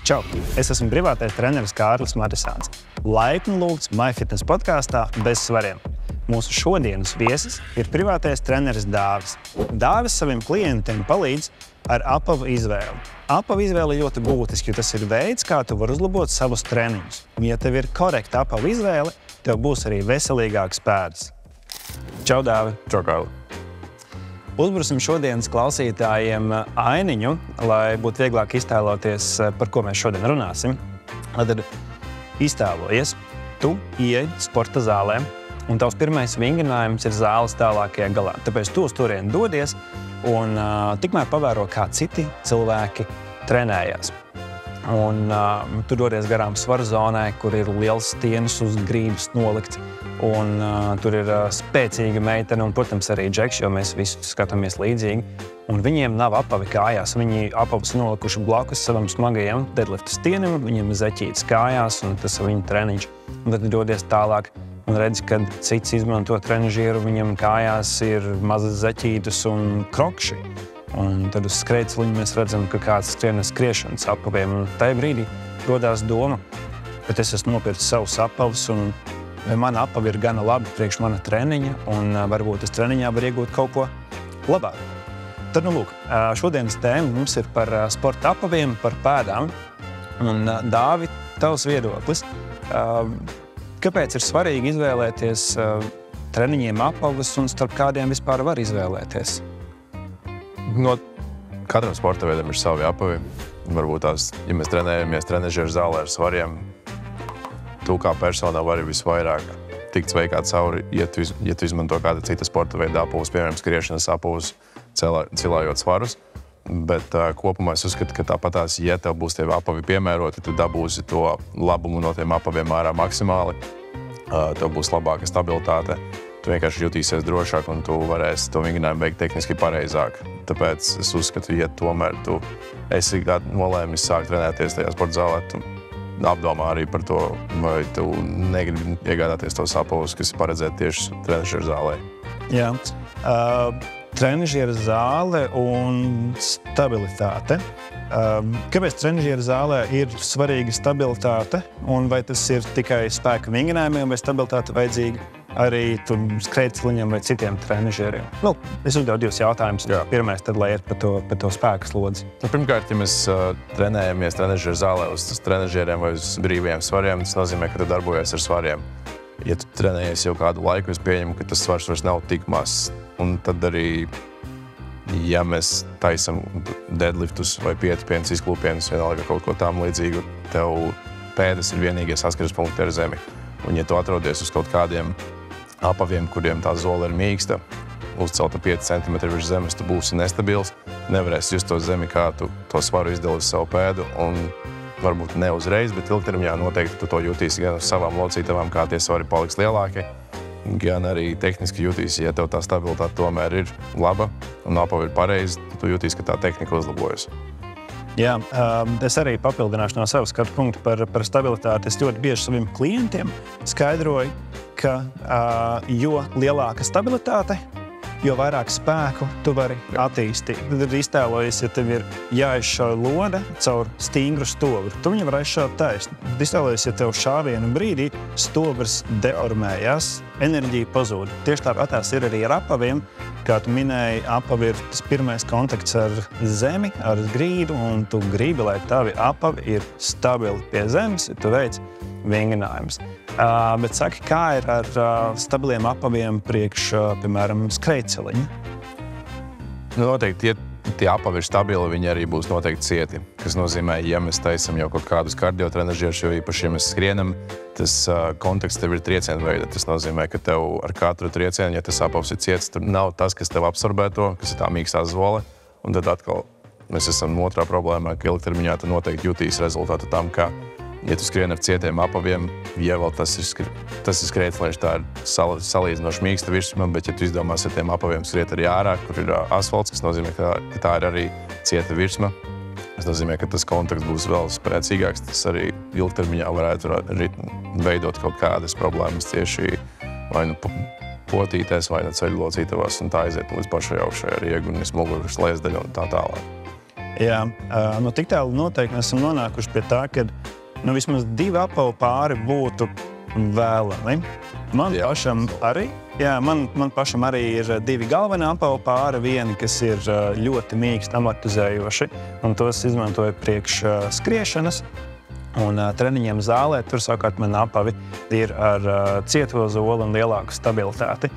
Čau! Es esmu privātais treneris Kārlis Matisāns. Laipni lūgts MyFitness podkāstā bez svariem. Mūsu šodienas viesis ir privātais treneris Dāvis. Dāvis saviem klientiem palīdz ar apavu izvēli. Apavu izvēle ļoti būtiski, jo tas ir veids, kā tu vari uzlabot savus treniņus. Ja tev ir korekta apavu izvēle, tev būs arī veselīgāks pēdas. Čau, Dāvi! Čau, Kārli! Uzbrusim šodienas klausītājiem ainiņu, lai būtu vieglāk iztēloties, par ko mēs šodien runāsim. Tad iztēlojies, tu ieej sporta zālē, un tavs pirmais vingrinājums ir zāles tālākajā galā. Tāpēc tu uz turieni dodies un tikmēr pavēro, kā citi cilvēki trenējās. Un tu dodies garām svaru zonai, kur ir liels stienis uz grības nolikts. Un tur ir spēcīga meitene un, protams, arī džeks, jo mēs visi skatāmies līdzīgi. Un viņiem nav apavi kājās. Viņi apavus nolikuši blakus savam smagajam deadlifta stienim, viņiem ir zeķītes kājās un tas ir viņa treniņš. Un tad dodies tālāk un redzi, kad cits izmanto trenižieru, viņam kājās ir mazas zeķītes un krokši. Un tad uz skrejceļa mēs redzam, ka kāds skrien ar skriešanas apaviem. Un tajā brīdī rodās doma, bet es esmu nopircis savus apavus un vai mana apava ir gana labi priekš mana treniņa, un varbūt es treniņā var iegūt kaut ko labāk. Tad, lūk, šodienas tēma mums ir par sporta apaviem, par pēdām. Un, Dāvi, tavs viedoklis. Kāpēc ir svarīgi izvēlēties treniņiem apavus un starp kādiem vispār var izvēlēties? No katram sporta veidam ir savi apavi. Varbūt tās, ja mēs trenējamies trenežieru zālē ar svariem, tu kā personā vari visvairāk tikt sveikā cauri, ja tu izmanto kāda cita sporta veida apavus, piemēram, skriešanas apavus, cilājot svarus. Bet kopumā es uzskatu, ka tāpatās, ja tev būs tie apavi piemēroti, tu dabūsi to labumu no tiem apaviem ārā maksimāli. Tev būs labāka stabilitāte, tu vienkārši jutīsies drošāk un tu varēsi to vingrinājumu veikt tehniski pareizāk. Tāpēc es uzskatu, ja tomēr tu esi nolēmis sākt trenēties tajā sporta zālē, tu apdomā arī par to, vai tu negribi iegādāties tos apavus, kas ir paredzēti tieši trenežieru zālē. Jā. Trenežieru zāle un stabilitāte. Kāpēc trenežieru zālē ir svarīga stabilitāte? Un vai tas ir tikai spēka vingrinājumiem vai stabilitāte vajadzīga arī skrejceļiem vai citiem trenežieriem? Es uzdevu divus jautājumus. Pirmais, tad, lai iet par to spēka slodzi. Pirmkārt, ja mēs trenējamies trenežieru zālē uz trenežieriem vai uz brīviem svariem, tas nozīmē, ka tu darbojies ar svariem. Ja tu trenējies jau kādu laiku, es pieņemu, ka tas svars vairs nav tik mazs. Un tad arī, ja mēs taisam deadliftus vai pietupienus, izklūpienus, vienalga kaut ko tām līdzīgu, tev pēdas ir vienīgie saskares punkti ar zemi. Un ja tu atrodies uz kaut kādiem apaviem, kuriem tā zole ir mīksta, uzcelta 5 cm virs zemes, tu būsi nestabils, nevarēsi just to zemi, kā tu to svaru izdali uz savu pēdu, un varbūt ne uzreiz, bet ilgtermiņā noteikti tu to jutīsi gan uz savām locītavām, kā tie svari paliks lielāki, gan arī tehniski jutīsi, ja tev tā stabilitāte tomēr ir laba un apavi ir pareizi, tu jutīsi, ka tā tehnika uzlabojas. Jā, es arī papildināšu no savas skatu punktu par stabilitāti. Es ļoti bieži saviem klientiem skaidroju, ka jo lielāka stabilitāte, jo vairāk spēku tu vari attīstīt. Tad iztēlojies, ja tev ir jāizšauj lode caur stingru stobru. Tu viņu var aizšaut taisni. Iztēlojies, ja tev šāvienu brīdī stobrs deormējās, enerģija pazūd. Tieši tāpatās ir arī ar apaviem. Kā tu minēji, apavi ir tas pirmais kontakts ar zemi, ar grīdu, un tu gribi, lai tavi apavi ir stabili pie zemes, ja tu veic vingrinājumus. Bet saki, kā ir ar stabiliem apaviem priekš, piemēram, skrejceļiem? Noteikti, ja tie apavi ir stabili, viņi arī būs noteikti cieti. Kas nozīmē, ja mēs taisam jau kaut kādus kardiotrenežierus, jo īpaši, ja mēs skrienam, tas konteksts tev ir triecienu veida. Tas nozīmē, ka tev ar katru triecienu, ja tas apavs ir ciets, tur nav tas, kas tev absorbē to, kas ir tā mīkstā zole. Un tad atkal mēs esam otrā problēmā, ka ilgtermiņā tu noteikti jutīs rezultātu tam, ka ja tu skrien ar cietiem apaviem, ja vēl tas ir skrejceļš, tā ir salīdzinoši mīksta virsma, bet ja tu izdomās ar tiem apaviem skriet arī ārā, kur ir asfalts, kas nozīmē, ka tā ir arī cieta virsma, tas nozīmē, ka tas kontakts būs vēl spēcīgāks, tas arī ilgtermiņā varētu veidot kaut kādas problēmas tieši vai nu potītēs, vai nu ceļu locītavās, un tā aiziet līdz pašai augšai ar iegunis, muguras lēsdaļu un tā tālāk. Jā, tik tālu noteikti mēs esam nonākuši pie tā, ka vismaz 2 apavu pāri būtu vēlami. Man pašam arī ir 2 galveni apavu pāri, vieni, kas ir ļoti mīksti amortizējoši, un tos izmantoju priekš skriešanas. Un treniņiem zālē, tur savukārt man apavi ir ar cieto zoli un lielāku stabilitāti.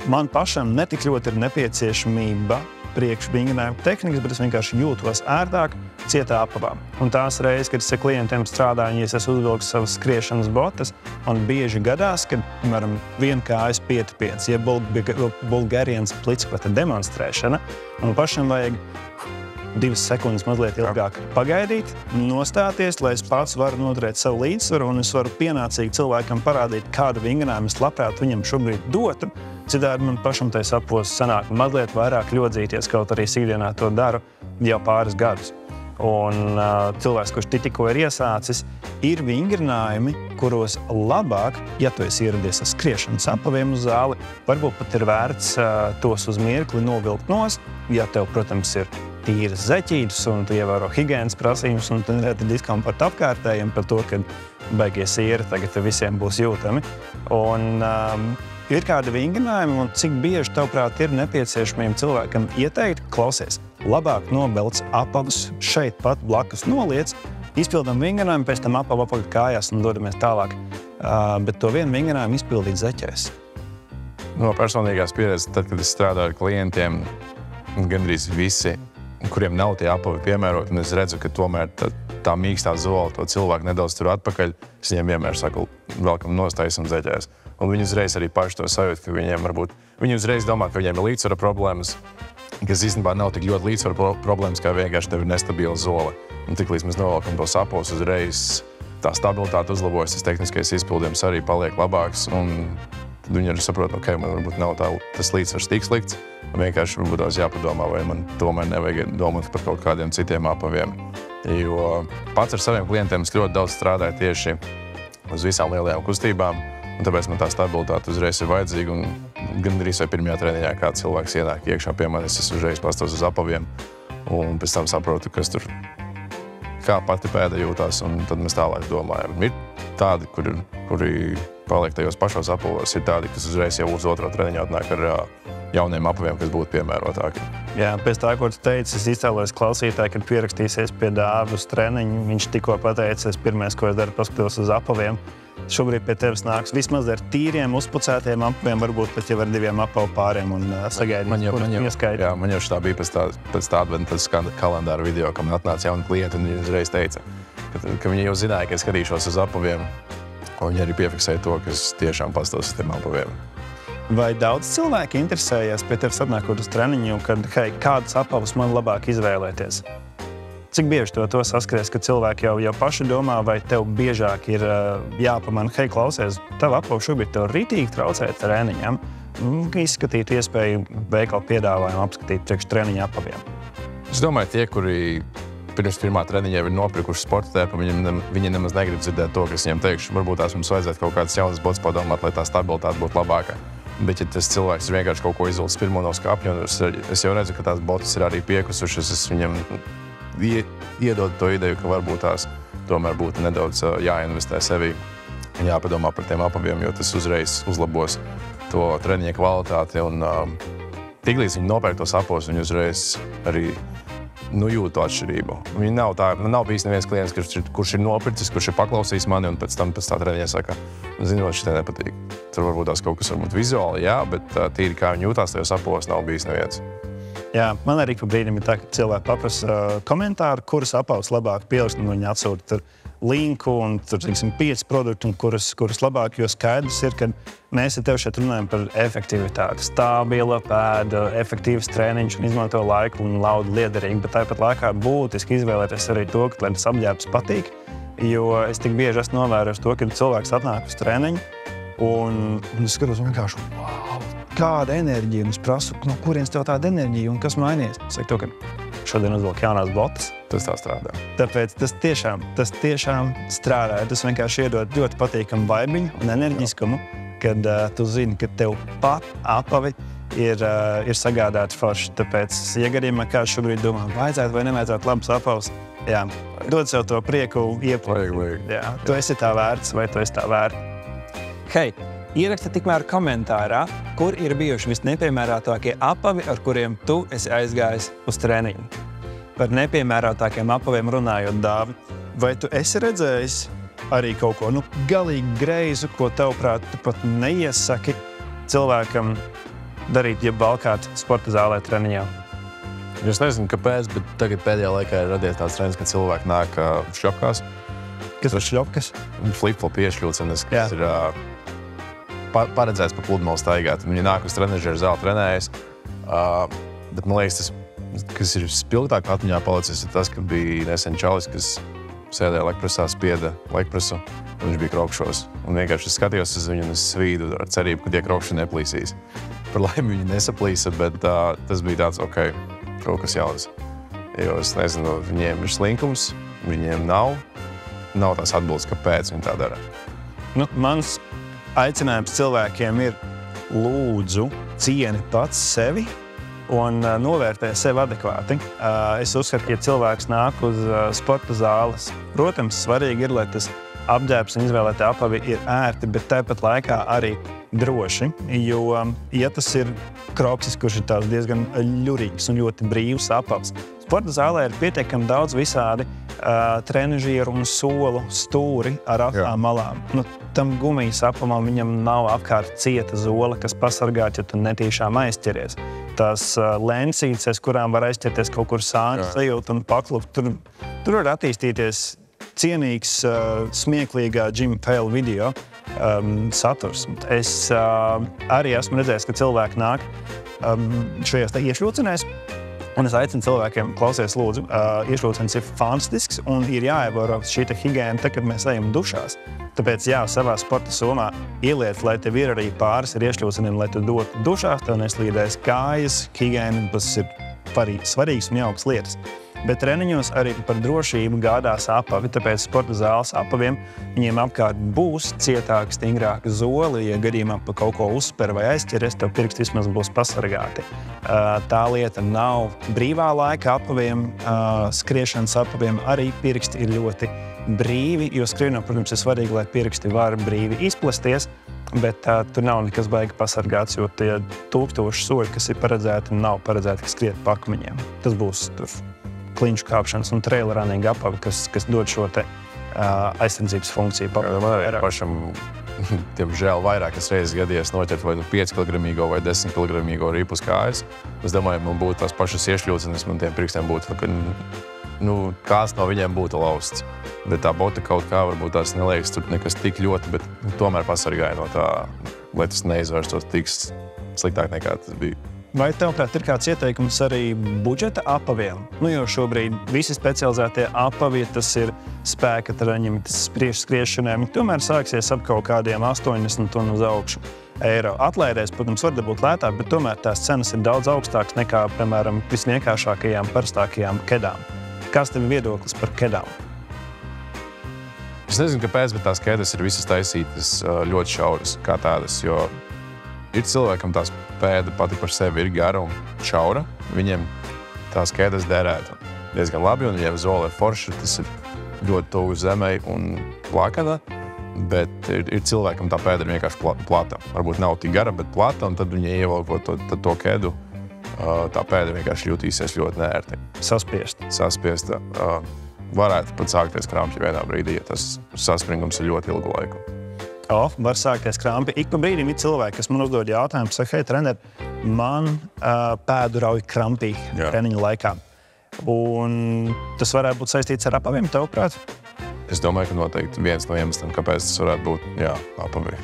Man pašam netik ļoti ir nepieciešamība priekš vingrinājumu tehnikas, bet es vienkārši jūtos ērtāk cietā apavā. Un tās reizes, kad es ar klientiem strādāju, ja es esmu uzvilku savas skriešanas botas, man bieži gadās, ka, piemēram, viena kājas 5-5, ja bulgarians plicpata demonstrēšana, un pašam vajag 2 sekundes mazliet ilgāk pagaidīt, nostāties, lai es pats varu noturēt savu līdzsvaru, un es varu pienācīgi cilvēkam parādīt, kādu vingrinājumu es labprāt viņam šobrīd dotu. Citādi man pašam tais apos sanāk mazliet vairāk ļodzīties, kaut arī ikdienā to daru jau pāris gadus. Un cilvēks, kurš tikko ir iesācis, ir vingrinājumi, kuros labāk, ja tu esi ieradies ar skriešanas apaviem uz zāli, varbūt pat ir vērts tos uz mirkli novilkt nost, ja tev, protams, ir tīras zeķītes un tu ievēro higienas prasības, un tu nereti diskomfortu apkārtējiem par to, ka baigie sieri tagad visiem būs jūtami. Un ir kādi vingrinājumi, un cik bieži, tavuprāt, ir nepieciešamiem cilvēkam ieteikt, klausies, labāk nobelc apavus šeit pat blakus noliec, izpildam vingrinājumu, pēc tam apavu apakaļ kājās un dodamies tālāk. Bet to vienu vingrinājumu izpildīt zeķēs. No personīgās pieredzes, tad, kad es strādāju ar klientiem, gandrīz visi, kuriem nav tie apavi piemēroti, un es redzu, ka tomēr tā mīkstā zola to cilvēku nedaudz tur atpakaļ, es viņiem vienmēr saku, velkam nostājas un zeķēs. Un viņi uzreiz arī paši to sajūt, ka viņi uzreiz domā, ka viņiem ir līdzsvara problēmas, kas īstenībā nav tik ļoti līdzsvara problēmas, kā vienkārši tev ir nestabila zola. Un tiklīdz mēs novelkam to sapos, uzreiz tā stabilitāte uzlabojas, tas tehniskais izpildījums arī paliek labāks, un tad viņi arī saprot, ok, man varbūt nav tas līdzsvars tik slikts, un vienkārši varbūt tās jāpadomā, vai man tomēr nevajag domāt par kaut kādiem citiem apaviem. Jo pats ar saviem klientiem es ļoti daudz strādāju tieši uz visām lielajām kustībām, un tāpēc man tā stabilitāte uzreiz ir vajadzīga, un gandrīz vai pirmajā treniņā kāds cilvēks ienāk iekšā pie manis, es uzreiz pastos uz apaviem, un pēc tam saprotu, kas tur, kā pati pēda jūtās, un tad mēs tālāk domājam. Ir tādi, kuri paliek tajos pašos apavos, ir tādi, kas uzreiz jau uz otro treniņu atnāk ar jauniem apaviem, kas būtu piemērotāki. Jā, pēc tā, ko tu teici, es iztēlojos klausītāji, kad pierakstīsies pie Dāvi uz treniņu, viņš tikko pateicis, pirmais, ko es daru, paskatos uz apaviem. Šobrīd pie tevis nāks vismaz ar tīriem, uzpucētiem apaviem, varbūt pat jau ar 2 apavu pāriem un sagaidīt, kurus ieskaiti. Jā, man jau šitā bija pēc tā adventas kalendāra video, ka man atnāca jauni klienti, un viņi uzreiz teica, ka viņi jau zināja, ka es skatīšos uz apaviem, un viņi arī piefiksēja to, ka es tiešām pastos uz tiem apaviem. Vai daudz cilvēki interesējās pie tevis atnākot uz treniņu, kad, hei, kādus apavus man labāk izvēlēties? Cik bieži to saskaries, ka cilvēki jau paši domā, vai tev biežāk ir jāpamana, hei, klausies, tavu apavu šobrīd tev ritīgi traucēt treniņam, izskatīt iespēju veikalu piedāvājumu apskatīt priekš treniņa apaviem? Es domāju, tie, kuri pirms pirmā treniņa ir nopirkuši sporta tērpu, viņi nemaz negrib dzirdēt to, kas viņiem teikšu. Varbūt tās mums vajadzētu kaut kādas jaunas botas padomāt, lai tā stabilitāte būtu labāka. Bet, ja tas cilvēks ir vienkārši kaut ko izvilcis pirmo no skapja, es jau redzu, ka tās botas ir arī piekusušas, es viņam iedodu to ideju, ka varbūt tās tomēr būtu nedaudz jāinvestē sevī, jāpadomā par tiem apaviem, jo tas uzreiz uzlabos to treniņa kvalitāti. Un tiklīdz viņi nopērk tos apavus, viņi uzreiz arī jūt to atšķirību. Viņi nav bijis neviens klients, kurš ir nopircis, kurš ir paklausījis mani, un pēc tam pēc tā treniņa saka, zinot, šitai nepatīk. Tur varbūt tās kaut kas varbūt vizuāli, jā, bet tīri kā viņi jūtās tajos apavos, nav bijis neviens. Jā, man arī pa brīdim ir tā, ka cilvēki paprasa komentāru, kurus apavus labāk pielikt, un viņi atsūta tur linku un tur, 5 produktu, un kurus labāk, jo skaidrs ir, ka mēs ar tevi šeit runājam par efektivitāti. Stabila pēda, efektīvs treniņš un izmanto laiku un laudu liederīgi, bet tāpat laikā būtiski izvēlēties arī to, ka lai tas apģērbs patīk, jo es tik bieži esmu novērojis to, ka cilvēks atnāk uz treniņu un es skatos vienkārši, wow, kāda enerģija, un es prasu, no kurienes tev tāda enerģija un kas mainījies? Es saku to, ka šodien uzvilku jaunās botas. Tas tā strādā. Tāpēc tas tiešām strādā. Tas vienkārši iedod ļoti patīkamu vaibiņu un enerģiskumu, kad tu zini, ka tev pat apavi ir sagādāti forši. Tāpēc, ja gadījumā kāds šobrīd domā, vajadzētu vai nevajadzētu labus apavus, jā, dod sev to prieku Vajag. Jā, tu esi tā vērts vai tu esi tā vērts. Hei, ieraksti tikmēr komentārā, kur ir bijuši visnepiemērotākie apavi, ar kuriem tu esi aizgājis uz treniņu. Par nepiemērotākiem apaviem runājot, Dāvi, vai tu esi redzējis arī kaut ko galīgi greizu, ko tavuprāt tu pat neiesaki cilvēkam darīt, ja valkāt sporta zālē treniņā? Es nezinu, kāpēc, bet tagad pēdējā laikā ir radies tāds trends, ka cilvēki nāk šļopkās. Kas ir šļopkas? Flip-flop iešļūcenes, kas ir paredzēts pa pludmali staigāt. Viņi nāk uz trenažeru zāli trenējas. Bet man liekas, tas, kas ir spilgtāk atmiņā palicis, ir tas, ka bija nesen čalis, kas sēdēja lekpresā, spieda lekpresu, un viņš bija krokšos. Un vienkārši skatījos uz viņu un es svīdu ar cerību, ka tie krokši neplīsīs. Par laimi viņi nesaplīsa, bet tas bija tāds, kaut kas jauns. Jo es nezinu, viņiem ir slinkums, viņiem nav tās atbildes, kāpēc viņi tā dara. Mans aicinājums cilvēkiem ir lūdzu cieni pats sevi un novērtē sevi adekvāti. Es uzskatu, ka ja cilvēks nāk uz sporta zāles, protams, svarīgi ir, lai tas apģērbs un izvēlētie apavi ir ērti, bet tāpat laikā arī droši, jo, ja tas ir kroksis, kurš ir diezgan ļurīgs un ļoti brīvs apavs, sporta zālē ir pietiekami daudz visādi trenažieru un solu stūri ar atlām malām. Tam gumijas apamam viņam nav apkārt cieta zola, kas pasargāt, ja tu netīšām aizķeries. Tās lensītes, kurām var aizķerties kaut kur sāņu sajūt un paklupt, tur var attīstīties cienīgs, smieklīgā Jim Pale video saturs. Es arī esmu redzējis, ka cilvēki nāk šajās iešļūcenēs, un es aicinu cilvēkiem, klausies lūdzu, iešļūcenes ir fantastisks un ir jāievēro šī higiēna, kad mēs ejam dušās. Tāpēc, jā, savā sporta somā ieliec, lai tev ir arī pāris ar iešļūceniem, lai tu dotu dušās, tev neslīdēs kājas, higiēna, tas ir svarīgas un jaukas lietas. Bet treniņos arī par drošību gādās apavi, tāpēc sporta zāles apaviem viņiem apkārt būs cietāka, stingrāka zoli, ja gadījumā pa kaut ko uzsper vai aizķeries, tev pirksti vismaz būs pasargāti. Tā lieta nav brīvā laika apaviem, skriešanas apaviem arī pirksti ir ļoti brīvi, jo skrienot, protams, ir svarīgi, lai pirksti var brīvi izplesties, bet tur nav nekas baigi pasargāts, jo tie 1000 soļi, kas ir paredzēti, nav paredzēti, ka skriet pa akmeņiem. Tas būs tur kliņšu kāpšanas un trail running apavi, kas dod šo te aizsardzības funkciju. Man arī pašam, diemžēl, vairākas reizes gadījies noķert vai 5 kg vai 10 kg rīpus kājas. Es domāju, man būtu tās pašas iešļūcenes, man tiem pirkstiem būtu, kāds no viņiem būtu lausts. Bet tā bota kaut kā varbūt tās neliekas tur nekas tik ļoti, bet tomēr pasargāja no tā, lai tas neizvērstos tik sliktāk nekā tas bija. Vai tevprāt ir kāds ieteikums arī budžeta apaviem? Jo šobrīd visi specializētie apavi, tas ir spēka treniņi, tas priekšskriešanai, tomēr sāksies ap kaut kādiem 80 un uz augšu eiro. Atlaidēs, protams, var dabūt lētāk, bet tomēr tās cenas ir daudz augstākas nekā, piemēram, visvienkāršākajām, parastākajām kedām. Kāds tev viedoklis par kedām? Es nezinu, kāpēc, bet tās kedas ir visas taisītas ļoti šauras kā tādas, jo ir cilvēkam tās pēda pati par sevi ir gara un šaura. Viņiem tās kedas derētu diezgan labi, un viņiem zola ir forša, tas ir ļoti tuvu zemei un plakana, bet ir cilvēkam tā pēda ir vienkārši plata. Varbūt nav tik gara, bet plata, un tad viņi ievelkot to kedu, tā pēda vienkārši jutīsies ļoti neērti. Saspiesta. Varētu pat sākties krampji vienā brīdī, ja tas saspringums ir ļoti ilgu laiku. Var sākties krampi. Ik pa brīdim ir cilvēki, kas man uzdod jautājumu, saka, hei, trener, man pēdu rauj krampī treniņa laikā. Un tas varētu būt saistīts ar apaviem, tavuprāt? Es domāju, ka noteikti viens no iemesliem, kāpēc tas varētu būt, apavi.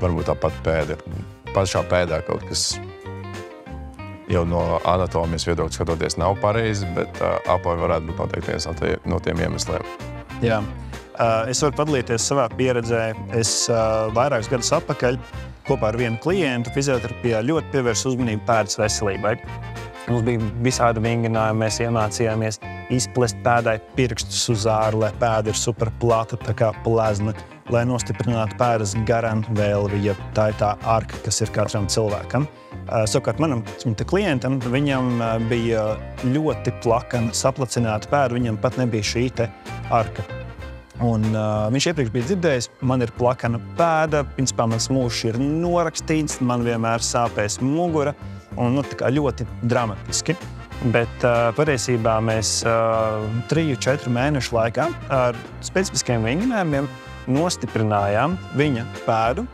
Varbūt tāpat pēda. Pašā pēdā kaut kas jau no anatomijas viedokļa skatoties nav pareizi, bet apavi varētu būt noteikti viens no tiem iemesliem. Jā. Es varu padalīties savā pieredzē. Es vairākus gadus atpakaļ kopā ar vienu klientu fizioterapijā ļoti pievērsu uzmanību pēdas veselībai. Mums bija visādi vingrinājumi, mēs iemācījāmies izplest pēdai pirkstus uz āru, lai pēda ir super plata, tā kā plezna, lai nostiprinātu pēdas garanvēlvi, ja tā ir tā arka, kas ir katram cilvēkam. Savukārt manam klientam, viņam bija ļoti plakana, saplacināta pēda, viņam pat nebija šī te arka. Un viņš iepriekš bija dzirdējis, man ir plakana pēda, principā mans mūžs ir norakstīts, man vienmēr sāpēs mugura, un tā kā ļoti dramatiski. Bet patiesībā mēs 3-4 mēnešu laikā ar specifiskiem vingrinājumiem nostiprinājām viņa pēdu.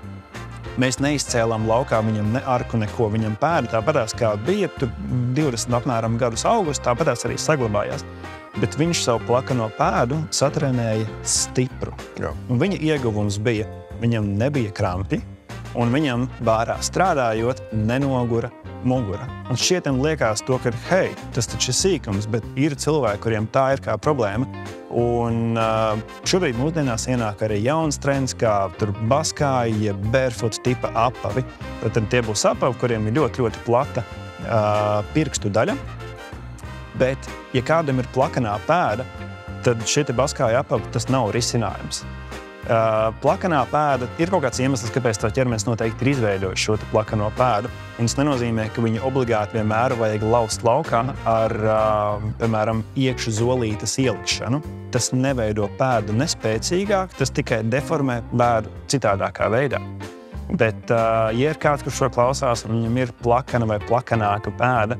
Mēs neizcēlām laukā viņam ne arku, neko viņam pēdu. Tāpatās kā bija, tur 20 apmēram gadus augus, tāpatās arī saglabājās. Bet viņš savu plakano pēdu satrenēja stipru. Jā. Un viņa ieguvums bija, viņam nebija krampi, un viņam bārā strādājot nenogura mugura. Un šķietam liekas to, ka, hei, tas taču ir sīkums, bet ir cilvēki, kuriem tā ir kā problēma. Un šobrīd mūsdienās ienāk arī jauns trends, kā tur baskāji, barefoot tipa apavi. Tad tie būs apavi, kuriem ir ļoti, ļoti plata pirkstu daļa. Bet, ja kādam ir plakanā pēda, tad šie baskāji apavi, tas nav risinājums. Plakanā pēda ir kaut kāds iemesls, kāpēc tā ķermenis noteikti ir izveidojis šo plakano pēdu. Un tas nenozīmē, ka viņu obligāti vienmēr vajag laust laukā ar, piemēram, iekšu zolītes ielikšanu. Tas neveido pēdu nespēcīgāk, tas tikai deformē pēdu citādākā veidā. Bet, ja ir kāds, kurš šo klausās, un viņam ir plakana vai plakanāka pēda,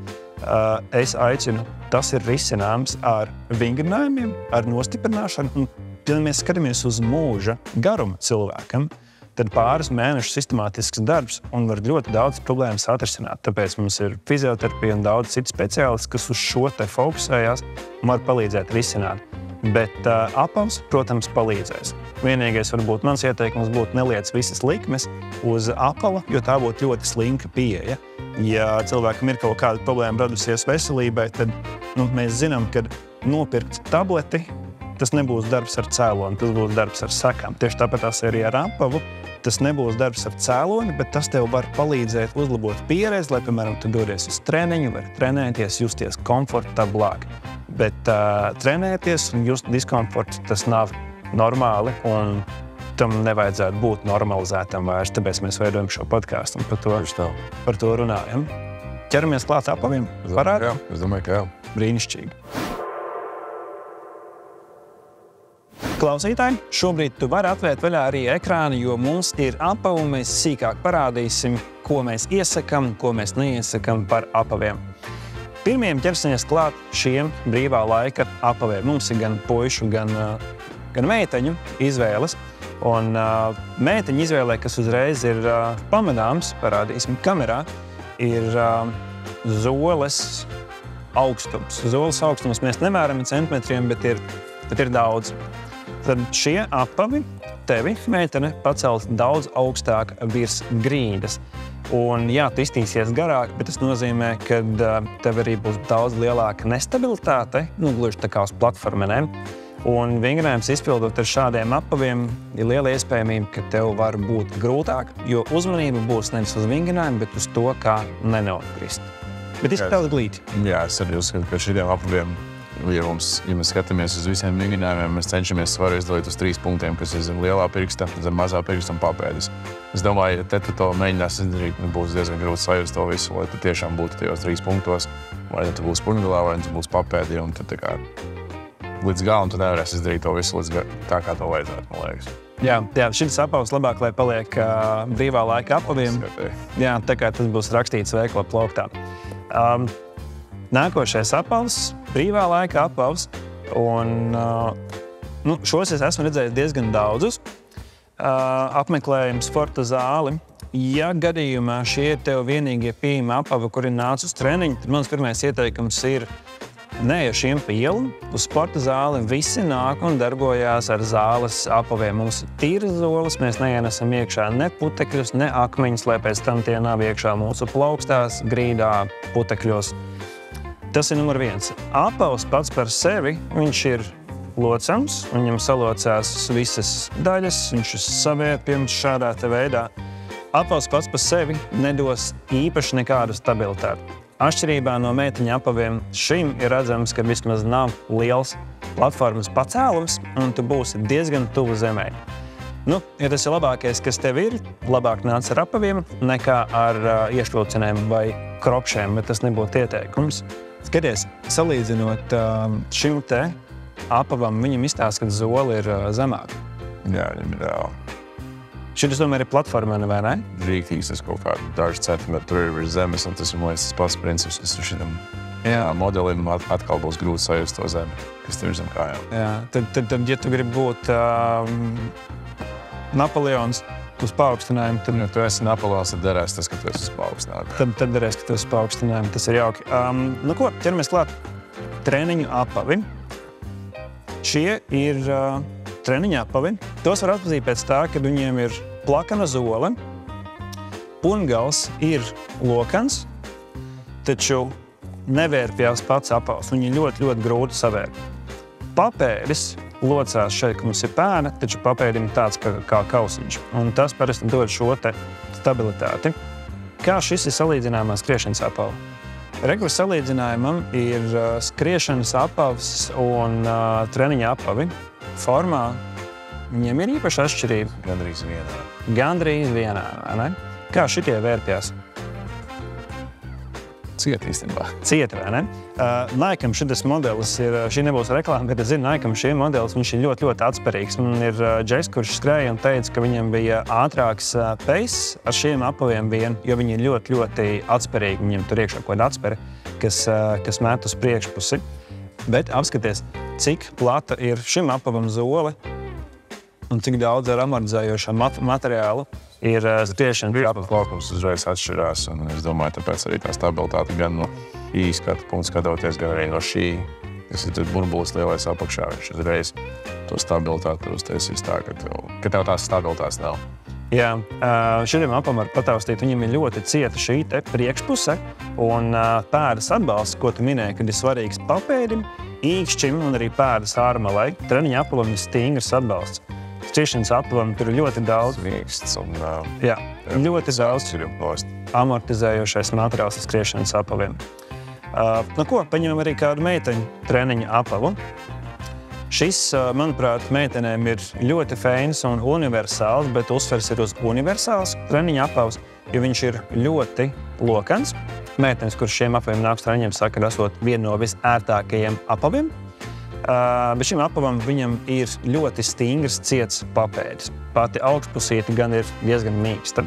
es aicinu, tas ir risināms ar vingrinājumiem, ar nostiprināšanu. Un, ja mēs skatāmies uz mūža garumu cilvēkam, tad pāris mēnešu sistemātisks darbs un var ļoti daudz problēmas atrisināt. Tāpēc mums ir fizioterapija un daudz citu speciālisti, kas uz šo te fokusējās un var palīdzēt risināt. Bet apavs, protams, palīdzēs. Vienīgais varbūt mans ieteikums būtu neliec visas likmes uz apava, jo tā būtu ļoti slinka pieeja. Ja cilvēkam ir kaut kāda problēma radusies veselībai, tad mēs zinām, ka nopirkt tableti, tas nebūs darbs ar cēloni, tas būs darbs ar sekām. Tieši tāpēc arī ar apavu tas nebūs darbs ar cēloni, bet tas tev var palīdzēt uzlabot pieredzi, lai, piemēram, tu dodies uz treniņu, var trenēties, justies komfortablāk. Bet trenēties un just diskomfortu, tas nav normāli un tam nevajadzētu būt normalizētam vairs, tāpēc mēs veidojam šo podcastu un par to runājam. Ķeramies klāt apaviem? Varētu? Jā, es domāju, ka jā. Brīnišķīgi. Klausītāji, šobrīd tu vari atvērt vaļā arī ekrānu, jo mums ir apavi, mēs sīkāk parādīsim, ko mēs iesakam, ko mēs neiesakam par apaviem. Pirmiem ķersimies klāt šiem brīvā laika apaviem. Mums ir gan puišu, gan meiteņu izvēles. Un meiteņu izvēlē, kas uzreiz ir pamanāms, parādīsim kamerā, ir zoles augstums. Zoles augstums mēs nemēram centimetriem, bet ir daudz. Tad šie apavi tevi, meitene, pacels daudz augstāk virs grīdas. Un jā, tu iztīsies garāk, bet tas nozīmē, ka tev arī būs daudz lielāka nestabilitāte, gluži tā kā uz platformenēm. Un vingrinājums izpildot ar šādiem apaviem ir liela iespējamība, ka tev var būt grūtāk, jo uzmanība būs nevis uz vingrinājumu, bet uz to, kā nenotkrist. Bet izpēlēt glīti. Jā, es arī uzskatu, ka šitiem apaviem, ja mēs skatāmies uz visiem vingrinājumiem, mēs cenšamies svaru izdalīt uz 3 punktiem, kas ir zem lielā pirksta, zem mazā pirksta un papēdis. Es domāju, ja tu to mēģinās izdarīt, būs diezgan grūti sajust to visu, lai tu tiešām būtu tajos 3 punktos, vai tu būs puņgalā, vai tu būs papēdī, un tad tā kā līdz galam tu nevarēsi izdarīt to visu tā, kā to vajadzētu, man liekas. Jā, šis apavs labāk, lai paliek brīvā laika apaviem. Jā, tā kā tas būs rakstīts veikala plauktā. Nākošais apavs, brīvā laika apavs, un šos es esmu redzējis diezgan daudzus. Apmeklējam sporta zāli. Ja gadījumā šie ir tev vienīgie pieejami apavi, kuri nāc uz treniņu, tad mans pirmais ieteikums ir neej šiem pa ielu. Uz sporta zāli visi nāk un darbojās ar zāles apaviem. Mums ir tīras zoles, mēs neienesam iekšā ne putekļus, ne akmeņus, lai pēc tam tie nav iekšā mūsu plaukstās, grīdā, putekļos. Tas ir numur 1. Apavs pats par sevi, viņš ir locams, viņam salocās visas daļas, viņš ir savērpjams šādā te veidā. Apavs pats par sevi nedos īpaši nekādu stabilitāti. Atšķirībā no meiteņu apaviem, šim ir redzams, ka vismaz nav liels platformas pacēlums, un tu būsi diezgan tuvu zemē. Ja tas ir labākais, kas tev ir, labāk nāc ar apaviem nekā ar iešvilcinēm vai kropšiem, bet tas nebūtu ieteikums. Skaties, salīdzinot šim te apavam, viņam izstāsta, ka zola ir zemāka. Jā, viņam ir reāli. Šitas tomēr ir platformēna, vai ne? Rīktīgs tas kaut kādu dažu centimetru tur ir virs zemes, un tas ir, man liekas, tas pats princips, kas ir šitam modelim atkal būs grūti sajust to zemi, kas tur ir zem kājām. Jā, tad ja tu gribi būt Napoleons uz paaugstinājumu, tad... Ja tu esi Napoleons, tad derēs tas, ka tu esi uz paaugstinājumu. Tad derēs, ka tu esi uz paaugstinājumu, tas ir jauki. Ķeramies klāt. Treniņu apavi. Šie ir treniņu apavi. Tos var atpazīt pēc tā, ka viņiem ir plakana zole, pungals ir lokans, taču nevērpjās pats apavs. Viņi ļoti, ļoti grūti savērt. Papēris locās šeit, ka mums ir pēna, taču papēdim tāds kā kausiņš. Un tas parasti dod šo te stabilitāti. Kā šis ir salīdzināmās skriešanas apava? Regulas salīdzinājumam ir skriešanas apavs un treniņa apavi. Formā viņiem ir īpaša atšķirība. Gandrīz vienā, vai ne? Kā šitie vērpjās? Ciet īstenībā. Ciet, vai ne? Naikam šitas modelis ir, šī nebūs reklāma, bet es zinu, Naikam šī modelis, viņš ir ļoti, ļoti atspērīgs. Man ir džeks, kurš skrēja un teica, ka viņam bija ātrāks pace ar šiem apaviem vien, jo viņi ir ļoti, ļoti atspērīgi. Viņam tur iekšā kaut kāda atspere, kas met uz priekšpusi. Bet apskaties, cik plata ir šim apavam zole un cik daudz ar amortizējošā materiālu ir skriešana. Plaukums uzreiz atšķirās, un es domāju, tāpēc arī tā stabilitāte gan no īskata punkta skatoties, gan arī no šī, kas ir burbulis lielais apakšā, viņš uzreiz to stabilitāti uztaisīs tā, ka tev tās stabilitātes nav. Jā, šiem apam var pataustīt, viņam ir ļoti cieta šī te priekšpuse, un pēdas atbalsts, ko tu minēji, kad ir svarīgs papēdim, īkšķim un arī pēdas ārmalai. Treniņa apavam ir stingrs atbalsts. Skriešanas apavam tur ir ļoti daudz. Mīksts un ļoti daudz amortizējošais materiāls ar skriešanas apaviem. Paņemam arī kādu meiteņu treniņu apavu. Šis, manuprāt, meitenēm ir ļoti feins un universāls, bet uzsvers ir uz universāls treniņu apavs, jo viņš ir ļoti lokans. Meitenes, kurš šiem apaviem nāk treniņiem, saka, ka esot viena no visērtākajiem apaviem. Bet šim apavam viņam ir ļoti stingrs, ciets papēdis. Pati augšpusīte gan ir diezgan mīksta.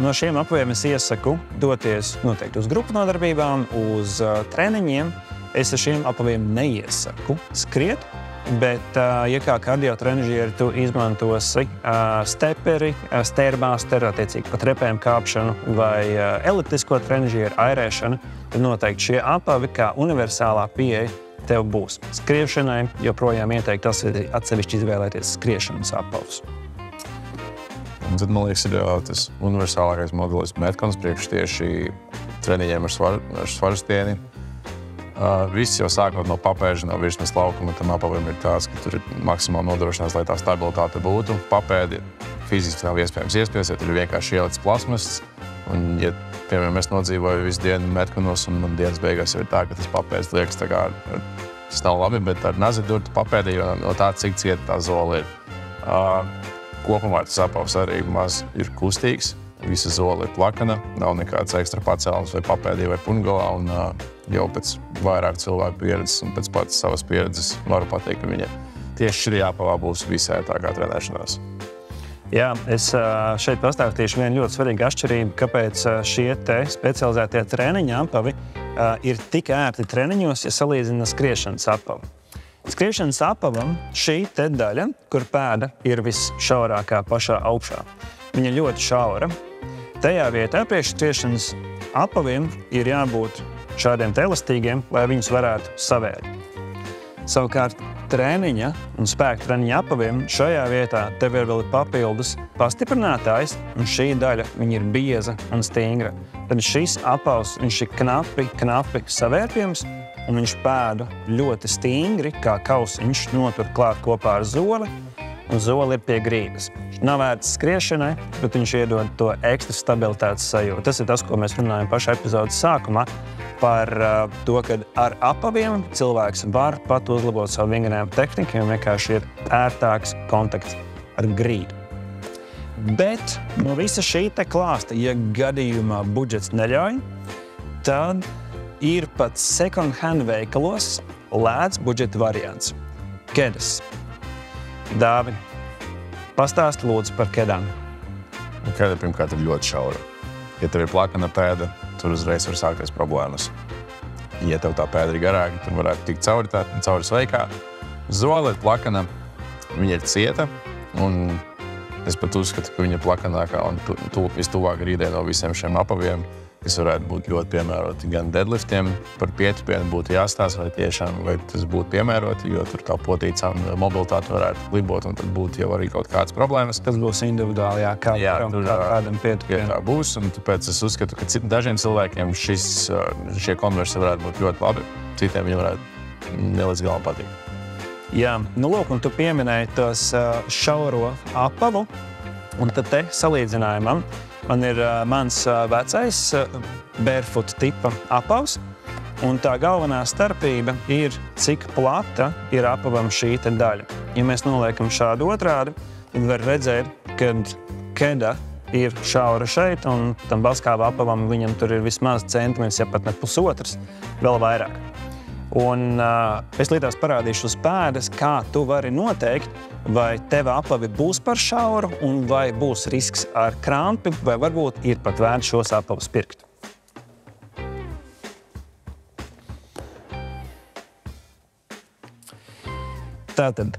No šiem apaviem es iesaku doties noteikti uz grupu nodarbībām, uz treniņiem. Es ar šiem apaviem neiesaku skriet, bet, ja kā kardiotrenažieri tu izmantosi steperi, stairmaster, attiecīgi pa trepēm kāpšanu vai eliptisko trenažieru airēšanu, tad noteikti šie apavi kā universālā pieeja tev būs. Skriešanai joprojām ieteikti atsevišķi izvēlēties skriešanas apavus. Un tad, man liekas, ir tas universālākais modelis Metcons priekš tieši treniņiem ar svarstieni. Viss jau sākot no papēža, no virsmas laukuma, tam apaviem ir tāds, ka tur ir maksimāli nodrošinās, lai tā stabilitāte būtu. Papēdi fiziski nav iespējams iespies, ja tur ir vienkārši ielikts plasmas. Un, ja, piemēram, es nodzīvoju visu dienu Metconos, un man dienas beigās ir tā, ka tas papēdis liekas tā kā, tas nav labi, bet ar nazi durtu papēdi, jo no tā, cik cieta tā zola ir. Kopumā tas apavs arī maz ir kustīgs, visa zola ir plakana, nav nekāds ekstra pacēlums vai papēdī vai pungalā, un jau pēc vairāk cilvēku pieredzes un pēc pats savas pieredzes varu pateikt, ka viņa tieši šī apavā būs visērtākā trenēšanās. Jā, es šeit pastāstīšu vienu ļoti svarīgu atšķirību, kāpēc šie te specializētie treniņa apavi ir tik ērti treniņos, ja salīdzina skriešanas apavu. Skriešanas apavam šī te daļa, kur pēda ir visšaurākā pašā augšā. Viņa ļoti šaura. Tajā vietā priekš skriešanas apaviem ir jābūt šādiem te elastīgiem, lai viņus varētu savērt. Savukārt treniņa un spēka treniņa apaviem šajā vietā tev ir vēl papildus pastiprinātājs, un šī daļa viņa ir bieza un stingra. Tad šis apavs, viņš ir knapi savērpjams, un viņš pēdu ļoti stingri, kā kausiņš notur klāt kopā ar zoli, un zoli ir pie grīdas. nav vērts skriešanai, bet viņš iedod to ekstra stabilitātes sajūtu. Tas ir tas, ko mēs runājam pašā epizodes sākumā par to, ka ar apaviem cilvēks var pat uzlabot savu vingrinājumu tehniku, jo vienkārši ir ērtāks kontakts ar grīdu. Bet no visa šī te klāsta, ja gadījumā budžets neļauj, tad ir pat second hand veikalos lēts budžeta variants. Kedas. Dāvi, pastāsti lūdzu par kedām. Keda pirmkārt ir ļoti šaura. Ja tev ir plakana pēda, tur uzreiz var sākties problēmas. Ja tev tā pēda ir garāka, tur varētu tikt cauri sveikā. Zole ir plakana, viņa ir cieta, un es pat uzskatu, ka viņa ir plakanākā un vistuvāk rīdē no visiem šiem apaviem, kas varētu būt ļoti piemēroti gan deadliftiem. Par pietupienu būtu jāstāsta, vai tas būtu piemēroti, jo tur tā potīca un mobilitāte varētu libot, un tad būtu jau arī kaut kādas problēmas. Tas būs individuāli, kādam pietupienam. Tā būs, un tāpēc es uzskatu, ka dažiem cilvēkiem šie konversi varētu būt ļoti labi, citiem viņi varētu nelīdz galam patikt. Jā, lūk, un tu pieminēji tos šauro apavu, un tad te salīdzinājumam man ir mans vecais barefoot tipa apavs, un tā galvenā starpība ir, cik plata ir apavam šī te daļa. Ja mēs noliekam šādu otrādi, tad var redzēt, ka keda ir šaura šeit, un tam balskāva apavam viņam tur ir vismaz centimetrs, ja pat ne pusotrs, vēl vairāk. Un es līdās parādīšu uz pēdas, kā tu vari noteikt, vai tev apavi būs par šauru, un vai būs risks ar krampi, vai varbūt ir pat vērts šos apavus pirkt. Tātad,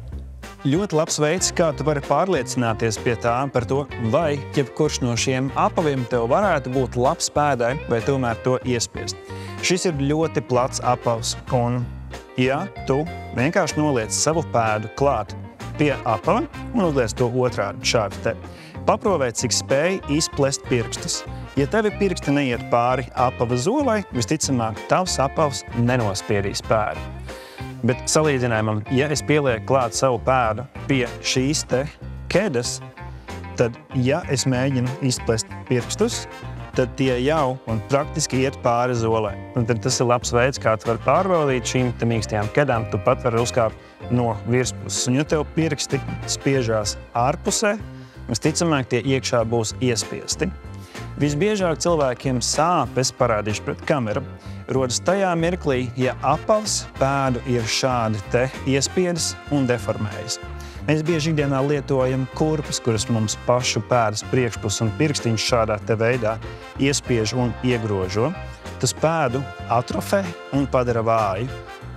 ļoti labs veids, kā tu vari pārliecināties pie tā par to, vai jebkurš no šiem apaviem tev varētu būt labs pēdai, vai tomēr to iespiest. Šis ir ļoti plats apavs, un ja tu vienkārši noliec savu pēdu klāt pie apava un uzliec to otrādi šādi te, paprovē, cik spēj izplest pirkstus. Ja tevi pirksti neiet pāri apava zolai, visticamāk, tavs apavs nenospiedīs pēdu. Bet salīdzinājumam, ja es pielieku klāt savu pēdu pie šīs te kedas, tad, ja es mēģinu izplest pirkstus, tad tie jau un praktiski iet pāri zolē. Un tad tas ir labs veids, kā tu vari pārbaudīt šīm te mīkstajām kedām. Tu pat vari uzkāpt no virspuses. Un ja tev pirksti spiežās ārpusē, visticamāk tie iekšā būs iespiesti. Visbiežāk cilvēkiem sāpes, parādīšu pret kameru, rodas tajā mirklī, ja apavs pēdu ir šādi te iespiedis un deformējas. Mēs bieži ikdienā lietojam kurpes, kuras mums pašu pēdas priekšpus un pirkstiņš šādā te veidā iespiež un iegrožo. Tas pēdu atrofē un padara vāju.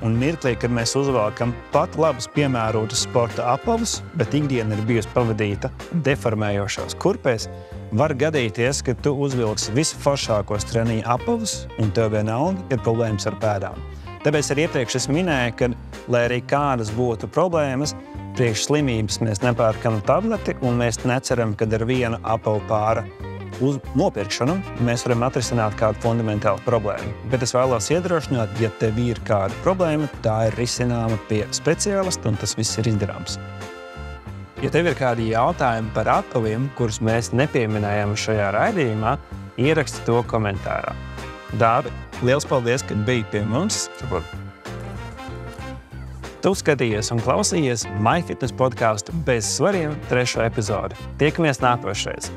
Un mirklī, kad mēs uzvalkam pat labus piemērotus sporta apavus, bet ikdiena ir bijusi pavadīta deformējošās kurpēs, var gadīties, ka tu uzvilksi visforšākos treniņu apavus un tev vienalga ir problēmas ar pēdām. Tāpēc arī iepriekš es minēju, ka, lai arī kādas būtu problēmas, priekš slimības mēs nepērkam tableti un mēs neceram, kad ar vienu apavu pāra uz nopirkšanu mēs varam atrisināt kādu fundamentālu problēmu. Bet es vēlos iedrošināt, ja tev ir kāda problēma, tā ir risināma pie speciālista un tas viss ir izdarāms. Ja tev ir kādi jautājumi par apaviem, kurus mēs nepieminējam šajā raidījumā, ieraksti to komentārā. Dāvi, liels paldies, ka biji pie mums. Super. Tu skatījies un klausījies MyFitness podcastu bez svariem 3. epizodi. Tiekamies nākošreiz!